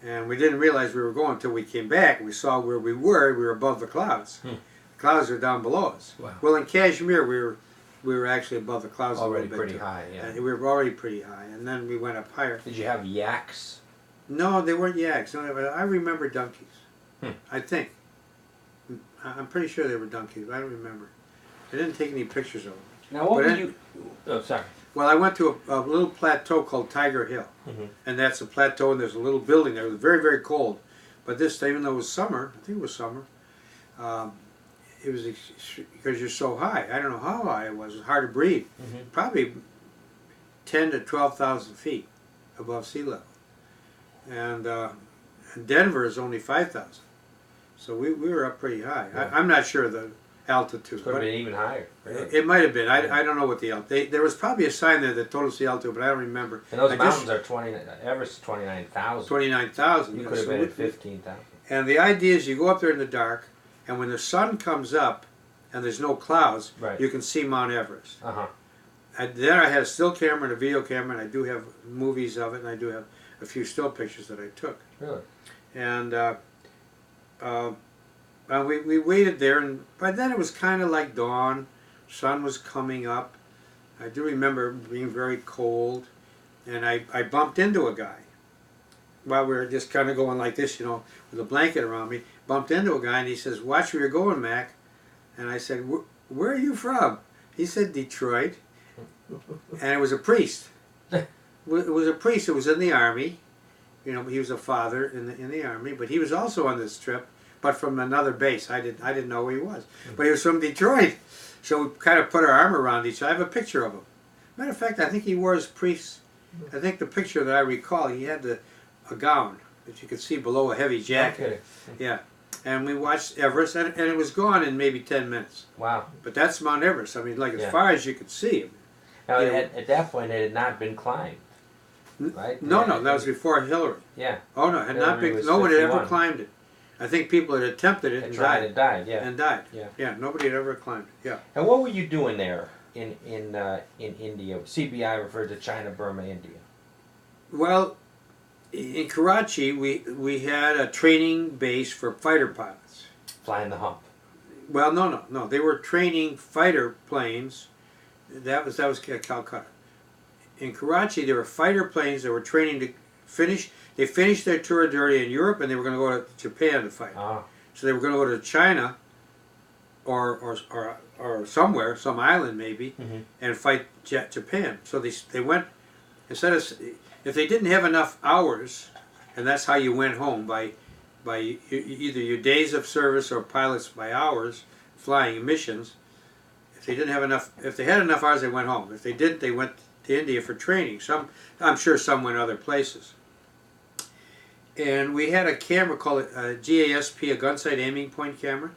And we didn't realize we were going until we came back. We saw where we were above the clouds. The clouds were down below us. Wow. Well, in Kashmir, we were actually above the clouds Already a little bit. pretty high, yeah. We were already pretty high, and then we went up higher. Did you have yaks? No, they weren't yaks. No, I remember donkeys. I think. I'm pretty sure they were donkeys, but I don't remember. I didn't take any pictures of them. Now, what were you... Oh, sorry. Well, I went to a little plateau called Tiger Hill, and that's a plateau, and there's a little building there. It was very, very cold, but this, even though it was summer, I think it was summer, it was because you're so high. I don't know how high it was. It was hard to breathe. Probably 10 to 12,000 feet above sea level, and Denver is only 5,000, so we were up pretty high. Yeah. I'm not sure the altitude. Could have been even higher. Really. It might have been. I don't know what the altitude. There was probably a sign there that told us the altitude, but I don't remember. And those mountains are 20. Everest is 29,000. 29,000. You could have been at 15,000. And the idea is you go up there in the dark, and when the sun comes up, and there's no clouds, you can see Mount Everest. Then I had a still camera and a video camera, and I do have movies of it, and I do have a few still pictures that I took. Really? And we waited there, and by then it was kind of like dawn. Sun was coming up. I do remember being very cold, and I bumped into a guy while we were just kind of going like this, with a blanket around me. Bumped into a guy, and he says, "Watch where you're going, Mac." And I said, "Where are you from?" He said, "Detroit." And it was a priest. It was a priest who was in the army. He was a father in the army, but he was also on this trip, but from another base. I didn't know who he was, but he was from Detroit. So we kind of put our arm around each other. I have a picture of him. Matter of fact, I think he wore his priest. I think the picture that I recall, he had a gown that you could see below a heavy jacket. Okay. Yeah, and we watched Everest, and it was gone in maybe 10 minutes. Wow. But that's Mount Everest. I mean, like as far as you could see. Now, at that point, it had not been climbed, right? No, that was before Hillary. Yeah. Oh no, it had not Hillary been. was No one had ever 51. climbed it. I think people had attempted it They and tried died. and died, yeah. And died. Yeah. Nobody had ever climbed it. Yeah. And what were you doing there in India? CBI referred to China, Burma, India. Well, in Karachi, we had a training base for fighter pilots. Flying the hump. Well, no. They were training fighter planes. That was Calcutta. In Karachi, there were fighter planes that were training to finish. They finished their tour of duty in Europe, and they were going to go to Japan to fight. Ah. So they were going to go to China or somewhere, some island maybe, and fight Japan. So they went, instead of, if they didn't have enough hours, and that's how you went home, by either your days of service or pilots by hours, flying missions. If they didn't have enough, if they had enough hours, they went home. If they didn't, they went to India for training. I'm sure some went other places. And we had a camera called a GASP, a gun sight aiming point camera,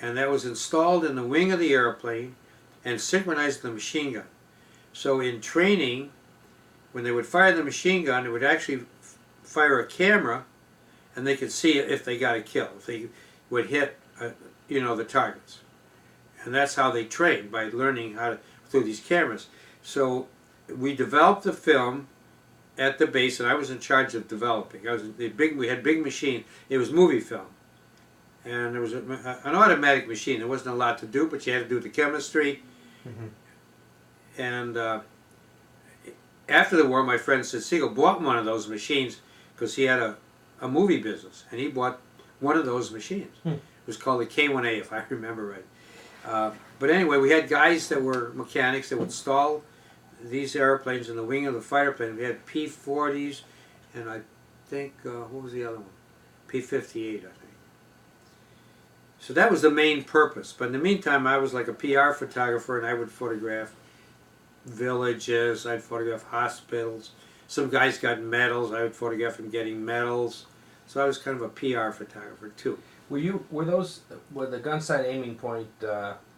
and that was installed in the wing of the airplane and synchronized the machine gun. So in training, when they would fire the machine gun, it would actually fire a camera, and they could see if they got a kill, if they would hit, the targets. And that's how they trained, by learning how to through these cameras. So we developed the film at the base, and I was in charge of developing. We had big machine. It was movie film, and there was an automatic machine. There wasn't a lot to do, but you had to do the chemistry. And after the war, my friend Sid Siegel bought one of those machines because he had a movie business, and he bought one of those machines. It was called the K1A, if I remember right. But anyway, we had guys that were mechanics that would install these airplanes in the wing of the fighter plane. We had P-40s, and I think, what was the other one? P-58, I think. So that was the main purpose. But in the meantime, I was like a PR photographer, and I would photograph villages, I'd photograph hospitals. Some guys got medals, I would photograph them getting medals. So I was kind of a PR photographer too. Were the gun sight aiming point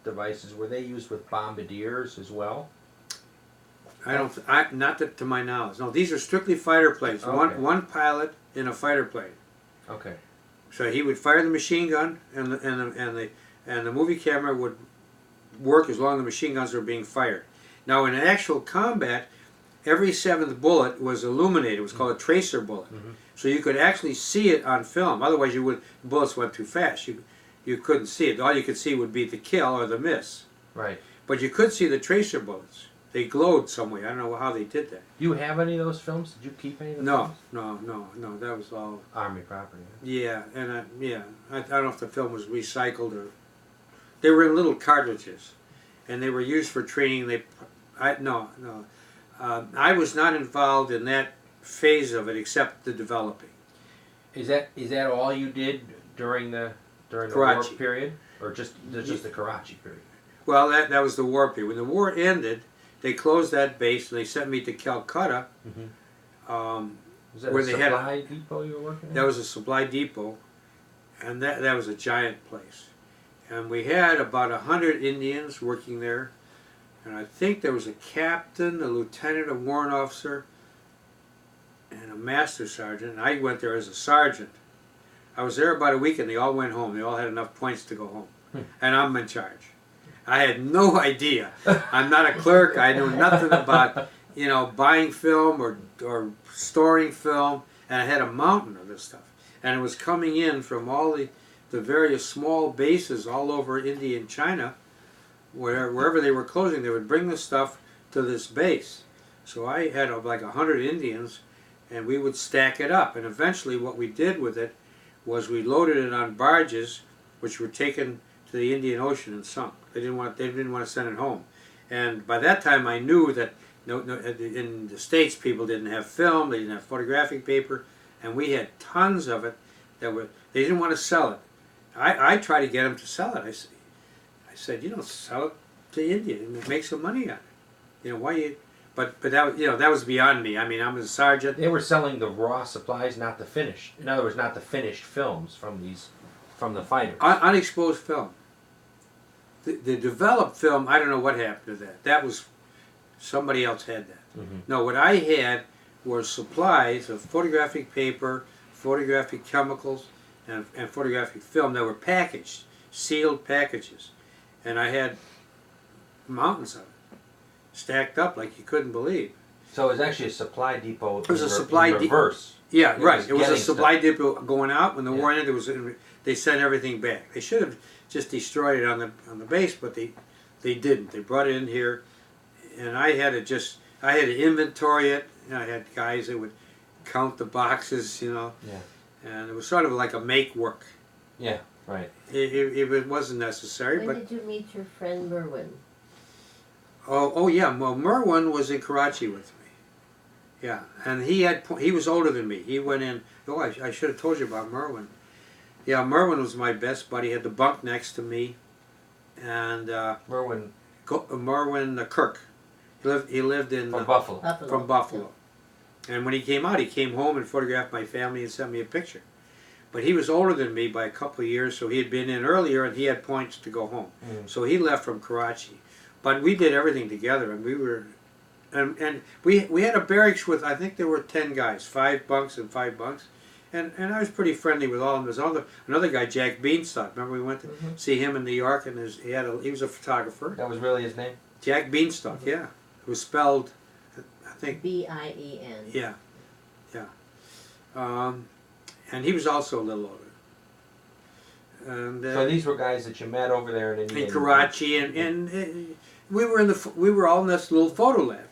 devices, were they used with bombardiers as well? Not to my knowledge. No, these are strictly fighter planes. Okay. One pilot in a fighter plane. Okay. So he would fire the machine gun, and the movie camera would work as long as the machine guns were being fired. Now, in actual combat, every seventh bullet was illuminated. It was called a tracer bullet. So you could actually see it on film. Otherwise, the bullets went too fast. You couldn't see it. All you could see would be the kill or the miss. Right. But you could see the tracer bullets. They glowed some way. I don't know how they did that. Do you have any of those films? Did you keep any of those films? No. That was all Army property. Yeah, and I don't know if the film was recycled or. They were in little cartridges, and they were used for training. I was not involved in that phase of it except the developing. Is that all you did during the war period, or just the Karachi period? Well, that was the war period. When the war ended, they closed that base and they sent me to Calcutta. Was that where a supply depot you were working at? That was a supply depot, and that was a giant place. And we had about 100 Indians working there, and I think there was a captain, a lieutenant, a warrant officer, and a master sergeant. And I went there as a sergeant. I was there about a week, and they all went home. They all had enough points to go home, and I'm in charge. I had no idea. I'm not a clerk. I knew nothing about, buying film or storing film. And I had a mountain of this stuff. And it was coming in from all the various small bases all over India and China. Wherever they were closing, they would bring the stuff to this base. So I had like 100 Indians, and we would stack it up. And eventually what we did with it was we loaded it on barges, which were taken to the Indian Ocean and sunk. They didn't want to send it home. And by that time I knew that in the States people didn't have film, they didn't have photographic paper, and we had tons of it they didn't want to sell it. I tried to get them to sell it. I said, sell it to India and make some money on it. Why you? But that was beyond me. I mean, I'm a sergeant. They were selling the raw supplies, not the finished. In other words, not the finished films from the fighters. Unexposed film. The developed film, I don't know what happened to that. That was, somebody else had that. No, what I had were supplies of photographic paper, photographic chemicals, and photographic film that were packaged, sealed packages. And I had mountains of it, stacked up like you couldn't believe. So it was actually a supply depot. It was a supply reverse. Yeah, right. It was a supply depot going out. When the war ended, they sent everything back. They should have just destroyed it on the base, but they didn't. They brought it in here, and I had to inventory it. I had guys that would count the boxes, Yeah. And it was sort of like a make work. Yeah. Right. It wasn't necessary. When But did you meet your friend Merwin? oh yeah, well Merwin was in Karachi with me. Yeah, and he was older than me. He went in. Oh, I should have told you about Merwin. Yeah, Merwin was my best buddy. He had the bunk next to me, and Merwin Merwin Kirk. He lived in from Buffalo. from Buffalo. And when he came out, he came home and photographed my family and sent me a picture. But he was older than me by a couple of years, so he had been in earlier and he had points to go home. So he left from Karachi. But we did everything together, and we were, and we had a barracks with, I think there were 10 guys, 5 bunks and 5 bunks. And I was pretty friendly with all of them. There's another guy, Jack Beanstalk. Remember we went to see him in New York, and he was a photographer. That was really his name? Jack Beanstalk, yeah. It was spelled, I think. B-I-E-N. Yeah, yeah. And he was also a little older. And, So these were guys that you met over there in Karachi, and we were all in this little photo lab,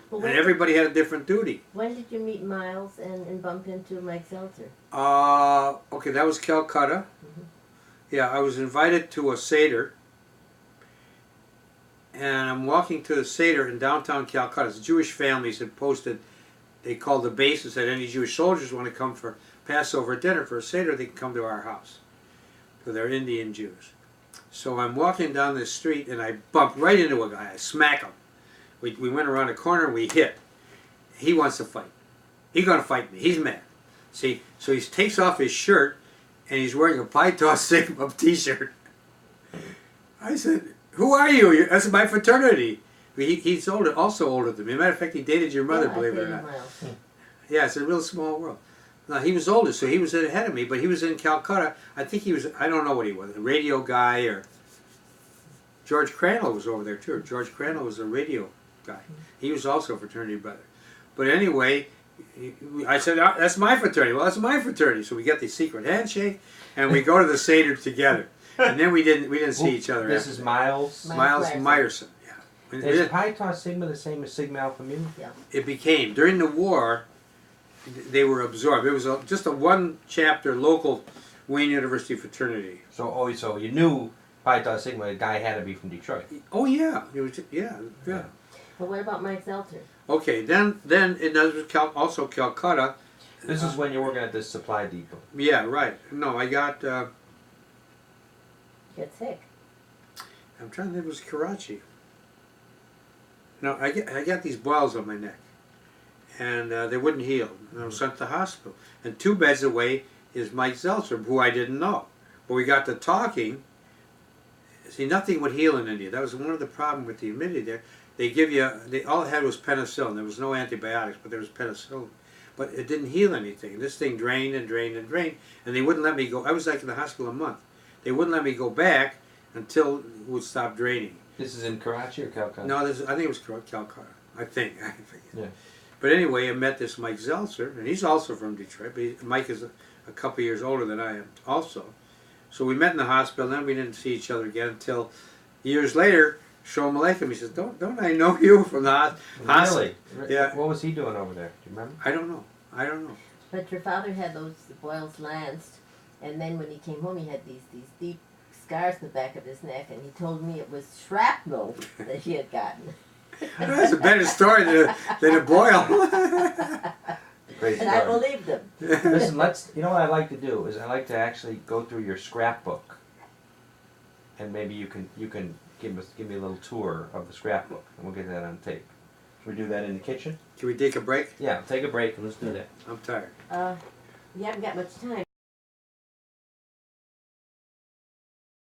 Well, and everybody had a different duty. when did you meet Miles and bump into Mike Seltzer? Okay, that was Calcutta. Yeah, I was invited to a Seder, and I'm walking to the Seder in downtown Calcutta. The Jewish families had posted, they called the base and said, any Jewish soldiers want to come for Passover dinner for a Seder, they can come to our house. So they're Indian Jews. So I'm walking down this street, and I bump right into a guy. I smack him. We went around a corner, and we hit. He wants to fight. He's going to fight me. He's mad. See, so he takes off his shirt, and he's wearing a Pi Tau Sigma t-shirt. I said, who are you? That's my fraternity. He's also older than me. Matter of fact, he dated your mother, believe it or not. Miles. Yeah, it's a real small world. Now, he was older, so he was ahead of me, but he was in Calcutta. I think he was, I don't know what he was, a radio guy, or George Crandall was over there too. George Crandall was a radio guy. He was also a fraternity brother. But anyway, I said, that's my fraternity. Well, that's my fraternity. So we get the secret handshake, and we go to the Seder together. And then we didn't see each other. This is Miles? Miles Meyerson, yeah. Is Pi Tau Sigma the same as Sigma Alpha Mu? Yeah. It became, during the war, they were absorbed. It was just a one-chapter local Wayne University fraternity. So you knew Pi Tau Sigma, the guy had to be from Detroit. Oh yeah, it was, yeah. But what about Mike Seltzer? Okay, then it was also Calcutta. This is when you're working at this supply depot. Yeah, right. No, I got. Get sick. I'm trying to think. It was Karachi. No, I got these boils on my neck, and they wouldn't heal. And I was sent to the hospital. And 2 beds away is Mike Zeltzer, who I didn't know. But we got to talking. See, nothing would heal in India. That was one of the problems with the humidity there. They give you, all it had was penicillin. There was no antibiotics, but there was penicillin. But it didn't heal anything. This thing drained and drained and drained, and they wouldn't let me go. I was like in the hospital a month. They wouldn't let me go back until it would stop draining. This is in Karachi or Calcutta? No, I think it was Calcutta. I think. I forget. Yeah. But anyway, I met this Mike Zeltzer, and he's also from Detroit. But Mike is a couple years older than I am also. So we met in the hospital, and then we didn't see each other again until years later. Shalom Aleichem. He says, "Don't I know you from the hospital?" Really? Yeah. What was he doing over there? Do you remember? I don't know. I don't know. But your father had those boils lanced, and then when he came home, he had these deep scars in the back of his neck, and he told me it was shrapnel that he had gotten. That's a better story than a boil. Great And I story. believed him. Listen, you know what I like to do is I like to actually go through your scrapbook, and maybe you can give me a little tour of the scrapbook, and we'll get that on tape. Should we do that in the kitchen? Can we take a break? Yeah, take a break and let's do that. I'm tired. You haven't got much time.